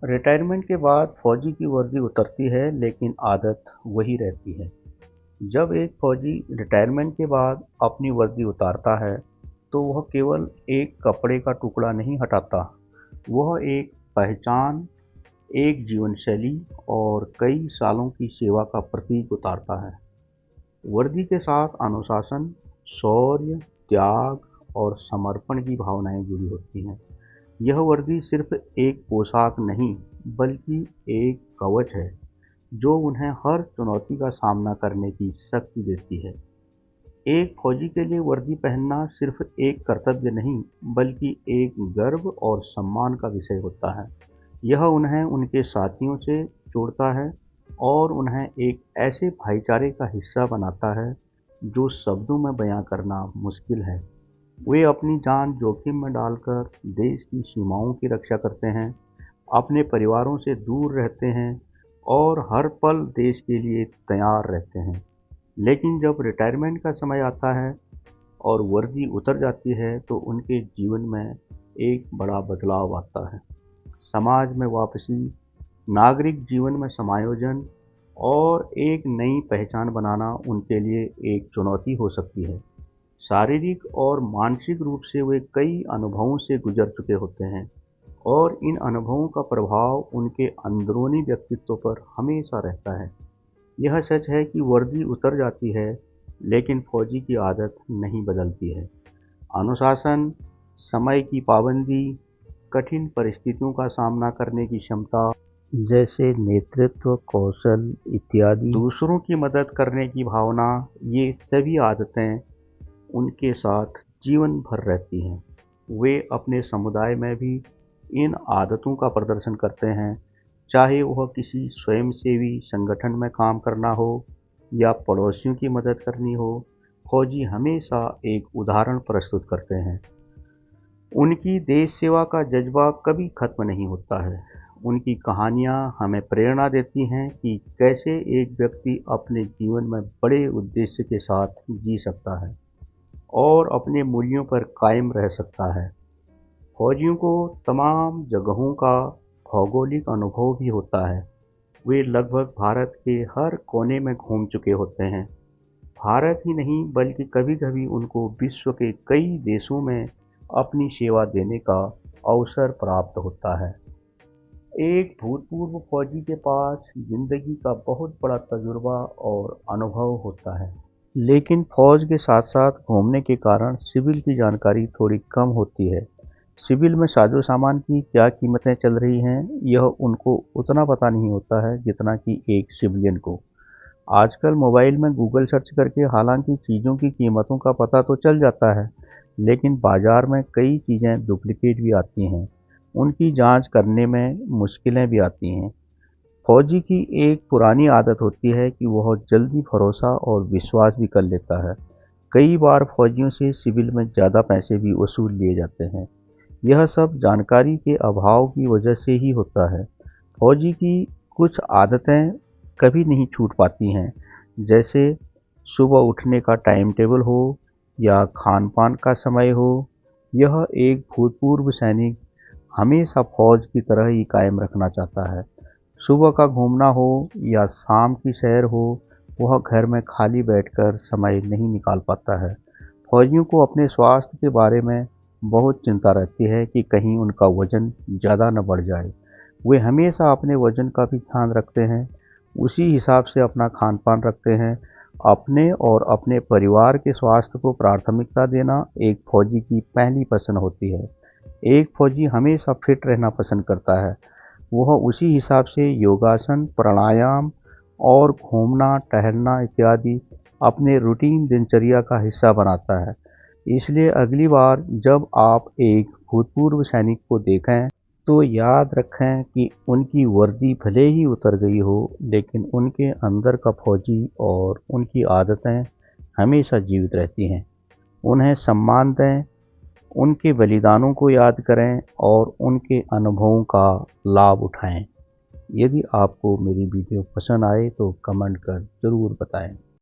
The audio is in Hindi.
रिटायरमेंट के बाद फौजी की वर्दी उतरती है लेकिन आदत वही रहती है। जब एक फौजी रिटायरमेंट के बाद अपनी वर्दी उतारता है तो वह केवल एक कपड़े का टुकड़ा नहीं हटाता, वह एक पहचान, एक जीवन शैली और कई सालों की सेवा का प्रतीक उतारता है। वर्दी के साथ अनुशासन, शौर्य, त्याग और समर्पण की भावनाएं जुड़ी होती हैं। यह वर्दी सिर्फ एक पोशाक नहीं, बल्कि एक कवच है जो उन्हें हर चुनौती का सामना करने की शक्ति देती है। एक फौजी के लिए वर्दी पहनना सिर्फ एक कर्तव्य नहीं, बल्कि एक गर्व और सम्मान का विषय होता है। यह उन्हें उनके साथियों से जोड़ता है और उन्हें एक ऐसे भाईचारे का हिस्सा बनाता है जो शब्दों में बयां करना मुश्किल है। वे अपनी जान जोखिम में डालकर देश की सीमाओं की रक्षा करते हैं, अपने परिवारों से दूर रहते हैं और हर पल देश के लिए तैयार रहते हैं। लेकिन जब रिटायरमेंट का समय आता है और वर्दी उतर जाती है तो उनके जीवन में एक बड़ा बदलाव आता है। समाज में वापसी, नागरिक जीवन में समायोजन और एक नई पहचान बनाना उनके लिए एक चुनौती हो सकती है। शारीरिक और मानसिक रूप से वे कई अनुभवों से गुजर चुके होते हैं और इन अनुभवों का प्रभाव उनके अंदरूनी व्यक्तित्व पर हमेशा रहता है। यह सच है कि वर्दी उतर जाती है, लेकिन फौजी की आदत नहीं बदलती है। अनुशासन, समय की पाबंदी, कठिन परिस्थितियों का सामना करने की क्षमता जैसे नेतृत्व कौशल इत्यादि, दूसरों की मदद करने की भावना, ये सभी आदतें उनके साथ जीवन भर रहती हैं। वे अपने समुदाय में भी इन आदतों का प्रदर्शन करते हैं, चाहे वह किसी स्वयंसेवी संगठन में काम करना हो या पड़ोसियों की मदद करनी हो। फौजी हमेशा एक उदाहरण प्रस्तुत करते हैं। उनकी देश सेवा का जज्बा कभी खत्म नहीं होता है। उनकी कहानियाँ हमें प्रेरणा देती हैं कि कैसे एक व्यक्ति अपने जीवन में बड़े उद्देश्य के साथ जी सकता है और अपने मूल्यों पर कायम रह सकता है। फौजियों को तमाम जगहों का भौगोलिक अनुभव भी होता है। वे लगभग भारत के हर कोने में घूम चुके होते हैं। भारत ही नहीं, बल्कि कभी-कभी उनको विश्व के कई देशों में अपनी सेवा देने का अवसर प्राप्त होता है। एक भूतपूर्व फौजी के पास जिंदगी का बहुत बड़ा तजुर्बा और अनुभव होता है। लेकिन फौज के साथ-साथ घूमने के कारण सिविल की जानकारी थोड़ी कम होती है। सिविल में साजो-सामान की क्या कीमतें चल रही हैं, यह उनको उतना पता नहीं होता है जितना कि एक सिविलियन को। आजकल मोबाइल में गूगल सर्च करके हालांकि चीज़ों की कीमतों का पता तो चल जाता है, लेकिन बाजार में कई चीज़ें डुप्लीकेट भी आती हैं। उनकी जांच करने में मुश्किलें भी आती हैं। फौजी की एक पुरानी आदत होती है कि वह जल्दी भरोसा और विश्वास भी कर लेता है। कई बार फौजियों से सिविल में ज़्यादा पैसे भी वसूल लिए जाते हैं। यह सब जानकारी के अभाव की वजह से ही होता है। फौजी की कुछ आदतें कभी नहीं छूट पाती हैं, जैसे सुबह उठने का टाइम टेबल हो या खान-पान का समय हो। यह एक भूतपूर्व सैनिक हमेशा फौज की तरह ही कायम रखना चाहता है। सुबह का घूमना हो या शाम की सैर हो, वह घर में खाली बैठकर समय नहीं निकाल पाता है। फौजियों को अपने स्वास्थ्य के बारे में बहुत चिंता रहती है कि कहीं उनका वजन ज़्यादा न बढ़ जाए। वे हमेशा अपने वजन का भी ध्यान रखते हैं, उसी हिसाब से अपना खान-पान रखते हैं। अपने और अपने परिवार के स्वास्थ्य को प्राथमिकता देना एक फौजी की पहली पसंद होती है। एक फौजी हमेशा फिट रहना पसंद करता है। वह उसी हिसाब से योगासन, प्राणायाम और घूमना, टहलना इत्यादि अपने रूटीन दिनचर्या का हिस्सा बनाता है। इसलिए अगली बार जब आप एक भूतपूर्व सैनिक को देखें, तो याद रखें कि उनकी वर्दी भले ही उतर गई हो, लेकिन उनके अंदर का फौजी और उनकी आदतें हमेशा जीवित रहती हैं। उन्हें सम्मान दें, उनके बलिदानों को याद करें और उनके अनुभवों का लाभ उठाएं। यदि आपको मेरी वीडियो पसंद आए तो कमेंट कर ज़रूर बताएं।